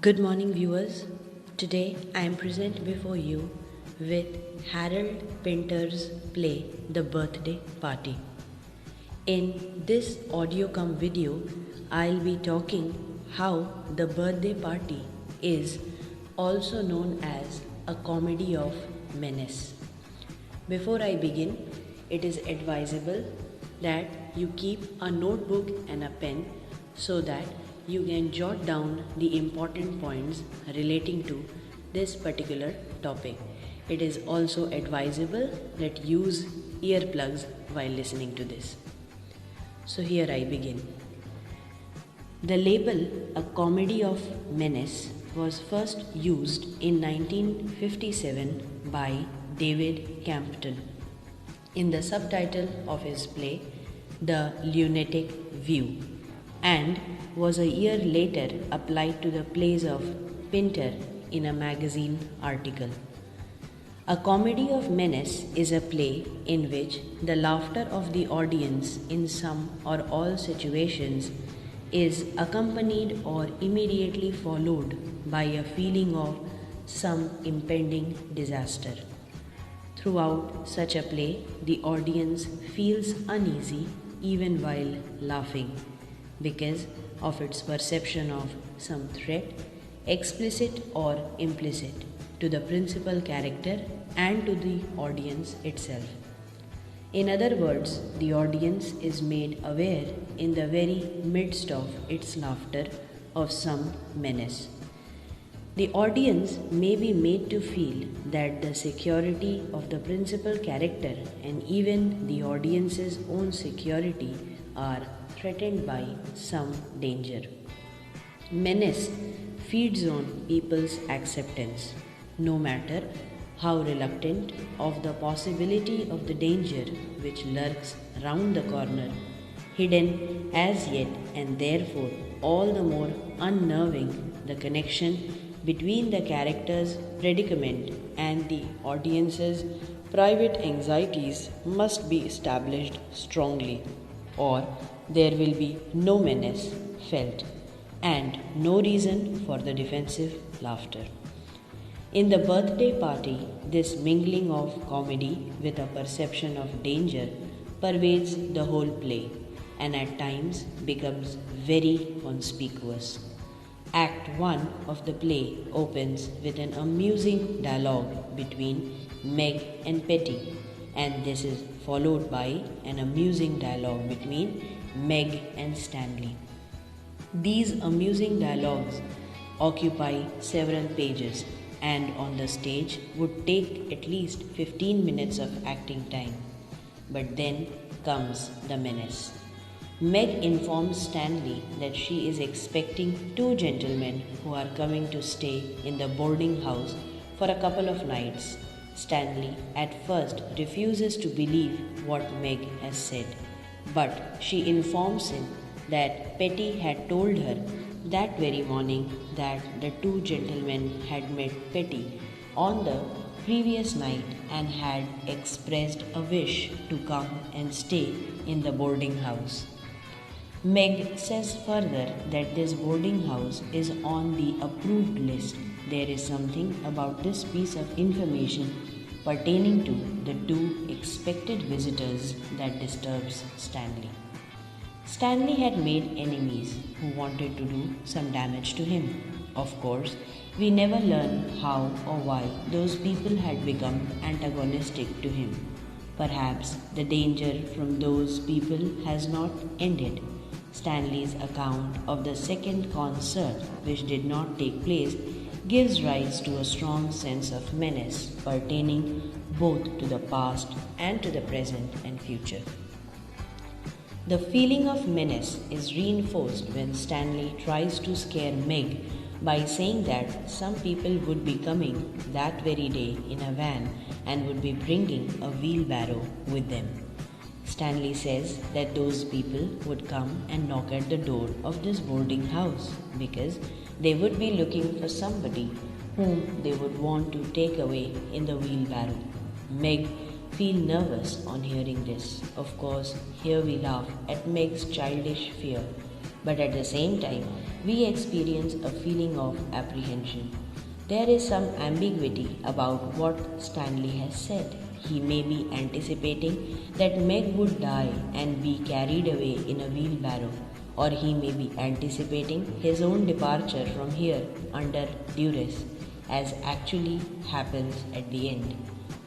Good morning, viewers. Today I am present before you with Harold Pinter's play The Birthday Party. In this audio cum video, I'll be talking how The Birthday Party is also known as a comedy of menace. Before I begin, it is advisable that you keep a notebook and a pen so that you can jot down the important points relating to this particular topic. It is also advisable that use earplugs while listening to this. So here I begin. The label A Comedy of Menace was first used in 1957 by David Campton in the subtitle of his play The Lunatic View, and was a year later applied to the plays of Pinter in a magazine article. A comedy of menace is a play in which the laughter of the audience in some or all situations is accompanied or immediately followed by a feeling of some impending disaster. Throughout such a play, the audience feels uneasy even while laughing, because of its perception of some threat, explicit or implicit, to the principal character and to the audience itself. In other words, the audience is made aware in the very midst of its laughter of some menace. The audience may be made to feel that the security of the principal character and even the audience's own security are threatened by some danger. Menace feeds on people's acceptance, no matter how reluctant, of the possibility of the danger which lurks round the corner, hidden as yet, and therefore all the more unnerving the connection between the character's predicament and the audience's private anxieties must be established strongly, or there will be no menace felt and no reason for the defensive laughter. In The Birthday Party, this mingling of comedy with a perception of danger pervades the whole play and at times becomes very conspicuous. Act 1 of the play opens with an amusing dialogue between Meg and Petty, and this is followed by an amusing dialogue between Meg and Stanley. These amusing dialogues occupy several pages and on the stage would take at least 15 minutes of acting time. But then comes the menace. Meg informs Stanley that she is expecting two gentlemen who are coming to stay in the boarding house for a couple of nights. Stanley at first refuses to believe what Meg has said, but she informs him that Petty had told her that very morning that the two gentlemen had met Petty on the previous night and had expressed a wish to come and stay in the boarding house. Meg says further that this boarding house is on the approved list. There is something about this piece of information pertaining to the two expected visitors that disturbs Stanley. Stanley had made enemies who wanted to do some damage to him. Of course, we never learn how or why those people had become antagonistic to him. Perhaps the danger from those people has not ended. Stanley's account of the second concert, which did not take place, gives rise to a strong sense of menace pertaining both to the past and to the present and future. The feeling of menace is reinforced when Stanley tries to scare Meg by saying that some people would be coming that very day in a van and would be bringing a wheelbarrow with them. Stanley says that those people would come and knock at the door of this boarding house because they would be looking for somebody whom they would want to take away in the wheelbarrow. Meg feels nervous on hearing this. Of course, here we laugh at Meg's childish fear, but at the same time, we experience a feeling of apprehension. There is some ambiguity about what Stanley has said. He may be anticipating that Meg would die and be carried away in a wheelbarrow, or he may be anticipating his own departure from here under duress, as actually happens at the end,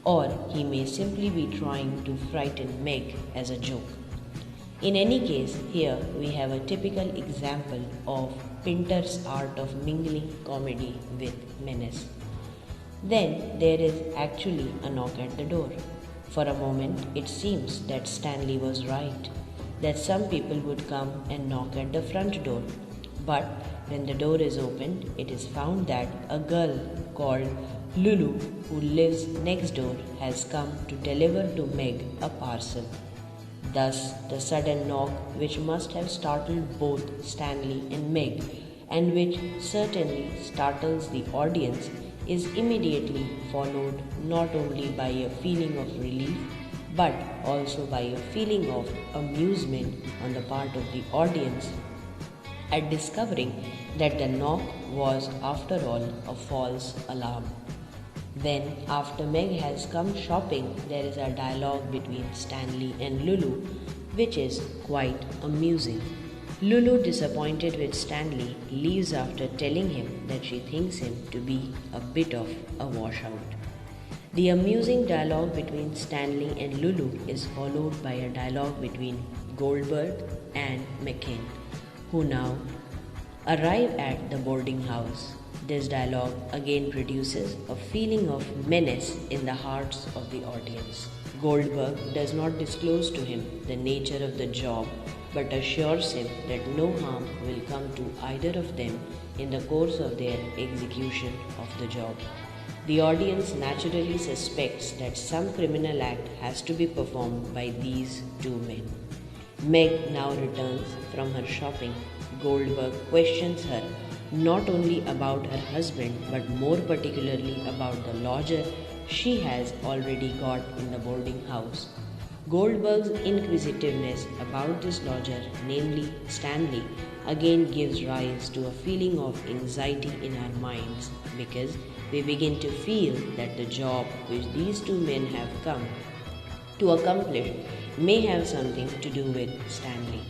or he may simply be trying to frighten Meg as a joke. In any case, here we have a typical example of Pinter's art of mingling comedy with menace. Then there is actually a knock at the door. For a moment, it seems that Stanley was right, that some people would come and knock at the front door. But when the door is opened, it is found that a girl called Lulu, who lives next door, has come to deliver to Meg a parcel. Thus, the sudden knock, which must have startled both Stanley and Meg, and which certainly startles the audience, is immediately followed not only by a feeling of relief but also by a feeling of amusement on the part of the audience at discovering that the knock was after all a false alarm. Then, after Meg has come shopping, there is a dialogue between Stanley and Lulu, which is quite amusing. Lulu, disappointed with Stanley, leaves after telling him that she thinks him to be a bit of a washout. The amusing dialogue between Stanley and Lulu is followed by a dialogue between Goldberg and McCann, who now arrive at the boarding house. This dialogue again produces a feeling of menace in the hearts of the audience. Goldberg does not disclose to him the nature of the job, but assures him that no harm will come to either of them in the course of their execution of the job. The audience naturally suspects that some criminal act has to be performed by these two men. Meg now returns from her shopping. Goldberg questions her not only about her husband but more particularly about the lodger she has already got in the boarding house. Goldberg's inquisitiveness about this lodger, namely Stanley, again gives rise to a feeling of anxiety in our minds because we begin to feel that the job which these two men have come to accomplish may have something to do with Stanley.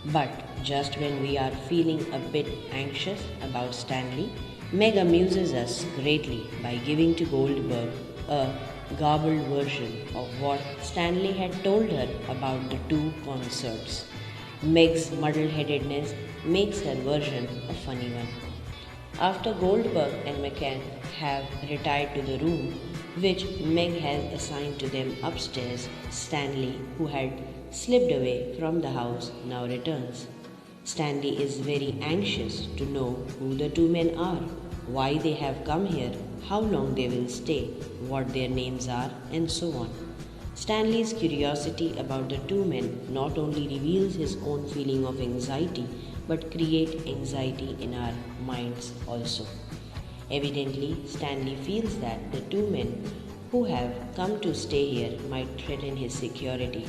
But just when we are feeling a bit anxious about Stanley, Meg amuses us greatly by giving to Goldberg a garbled version of what Stanley had told her about the two concerts. Meg's muddle-headedness makes her version a funny one. After Goldberg and McCann have retired to the room which Meg has assigned to them upstairs, Stanley, who had slipped away from the house, now returns. Stanley is very anxious to know who the two men are, why they have come here, how long they will stay, what their names are, and so on. Stanley's curiosity about the two men not only reveals his own feeling of anxiety but creates anxiety in our minds also. Evidently, Stanley feels that the two men who have come to stay here might threaten his security.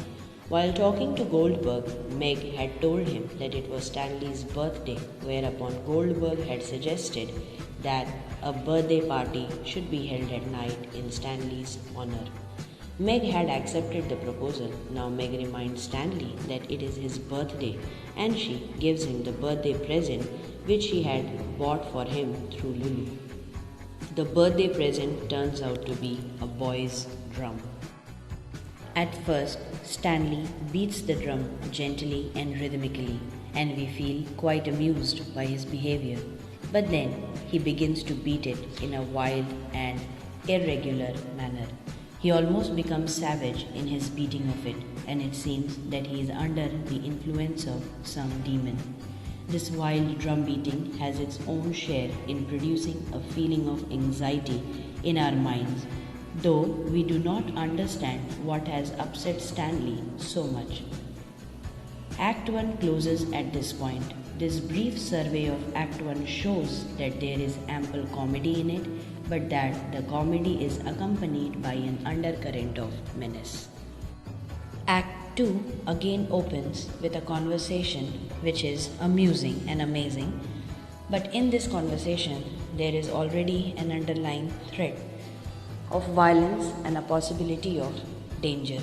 While talking to Goldberg, Meg had told him that it was Stanley's birthday, whereupon Goldberg had suggested that a birthday party should be held at night in Stanley's honor. Meg had accepted the proposal. Now Meg reminds Stanley that it is his birthday and she gives him the birthday present which she had bought for him through Lulu. The birthday present turns out to be a boy's drum. At first, Stanley beats the drum gently and rhythmically, and we feel quite amused by his behavior. But then he begins to beat it in a wild and irregular manner. He almost becomes savage in his beating of it, and it seems that he is under the influence of some demon. This wild drum beating has its own share in producing a feeling of anxiety in our minds, though we do not understand what has upset Stanley so much. Act 1 closes at this point. This brief survey of Act 1 shows that there is ample comedy in it, but that the comedy is accompanied by an undercurrent of menace. Act 2 again opens with a conversation which is amusing and amazing But in this conversation, there is already an underlying threat of violence and a possibility of danger.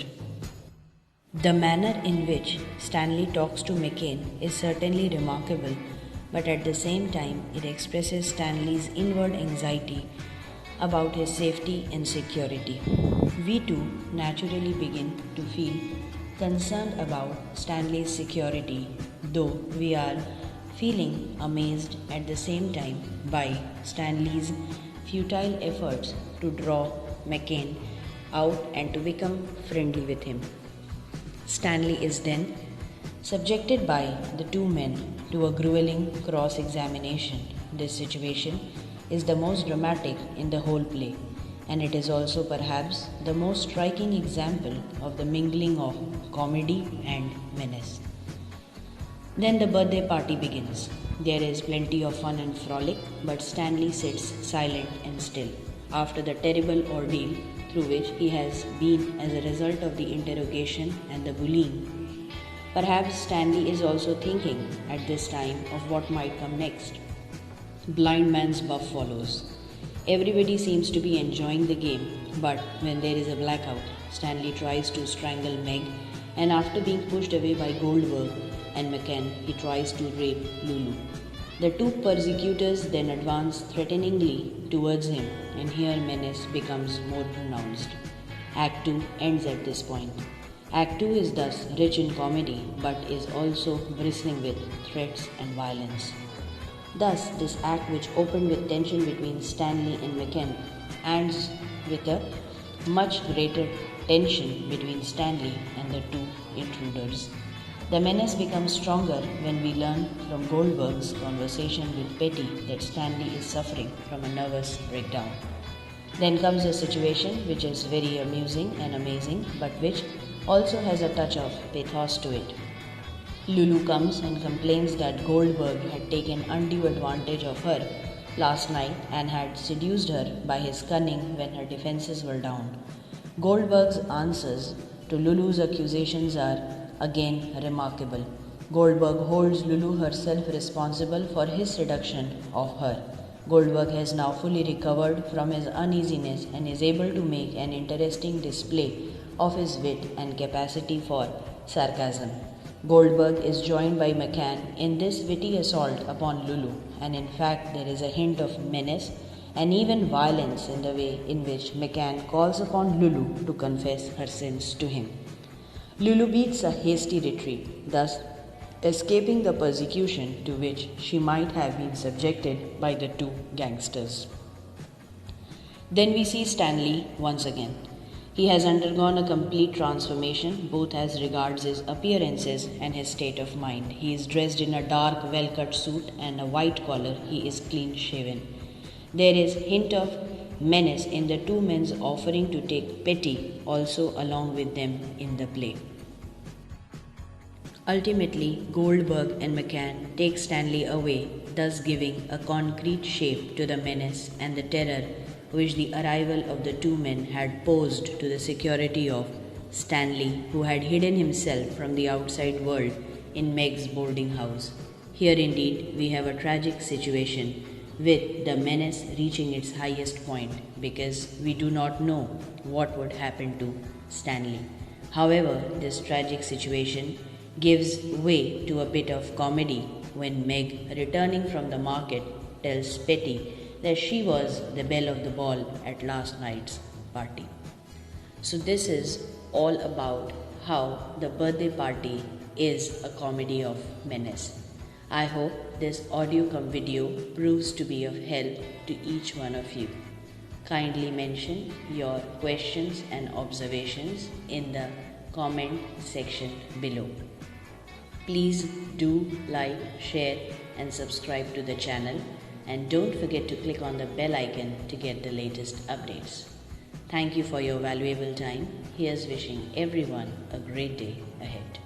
The manner in which Stanley talks to McCann is certainly remarkable, but at the same time, it expresses Stanley's inward anxiety about his safety and security. We too naturally begin to feel concerned about Stanley's security, though we are feeling amazed at the same time by Stanley's futile efforts to draw McCann out and to become friendly with him. Stanley is then subjected by the two men to a grueling cross-examination. This situation is the most dramatic in the whole play, and it is also perhaps the most striking example of the mingling of comedy and menace. Then the birthday party begins. There is plenty of fun and frolic, but Stanley sits silent and still. After the terrible ordeal through which he has been as a result of the interrogation and the bullying, perhaps Stanley is also thinking at this time of what might come next. Blind man's buff follows. Everybody seems to be enjoying the game, but when there is a blackout, Stanley tries to strangle Meg, and after being pushed away by Goldberg and McCann, he tries to rape Lulu. The two persecutors then advance threateningly towards him, and here menace becomes more pronounced. Act 2 ends at this point. Act 2 is thus rich in comedy, but is also bristling with threats and violence. Thus, this act, which opened with tension between Stanley and McCann, ends with a much greater tension between Stanley and the two intruders. The menace becomes stronger when we learn from Goldberg's conversation with Petty that Stanley is suffering from a nervous breakdown. Then comes a situation which is very amusing and amazing, but which also has a touch of pathos to it. Lulu comes and complains that Goldberg had taken undue advantage of her last night and had seduced her by his cunning when her defenses were down. Goldberg's answers to Lulu's accusations are again remarkable. Goldberg holds Lulu herself responsible for his seduction of her. Goldberg has now fully recovered from his uneasiness and is able to make an interesting display of his wit and capacity for sarcasm. Goldberg is joined by McCann in this witty assault upon Lulu, and in fact there is a hint of menace and even violence in the way in which McCann calls upon Lulu to confess her sins to him. Lulu beats a hasty retreat, thus escaping the persecution to which she might have been subjected by the two gangsters. Then we see Stanley once again. He has undergone a complete transformation, both as regards his appearances and his state of mind. He is dressed in a dark, well-cut suit and a white collar. He is clean-shaven. There is hint of menace in the two men's offering to take Petty also along with them in the play. Ultimately, Goldberg and McCann take Stanley away, thus giving a concrete shape to the menace and the terror which the arrival of the two men had posed to the security of Stanley, who had hidden himself from the outside world in Meg's boarding house. Here indeed we have a tragic situation, with the menace reaching its highest point, because we do not know what would happen to Stanley. However, this tragic situation gives way to a bit of comedy when Meg, returning from the market, tells Petty that she was the belle of the ball at last night's party. So this is all about how the birthday party is a comedy of menace. I hope this audio cum video proves to be of help to each one of you. Kindly mention your questions and observations in the comment section below. Please do like, share and subscribe to the channel, and don't forget to click on the bell icon to get the latest updates. Thank you for your valuable time. Here's wishing everyone a great day ahead.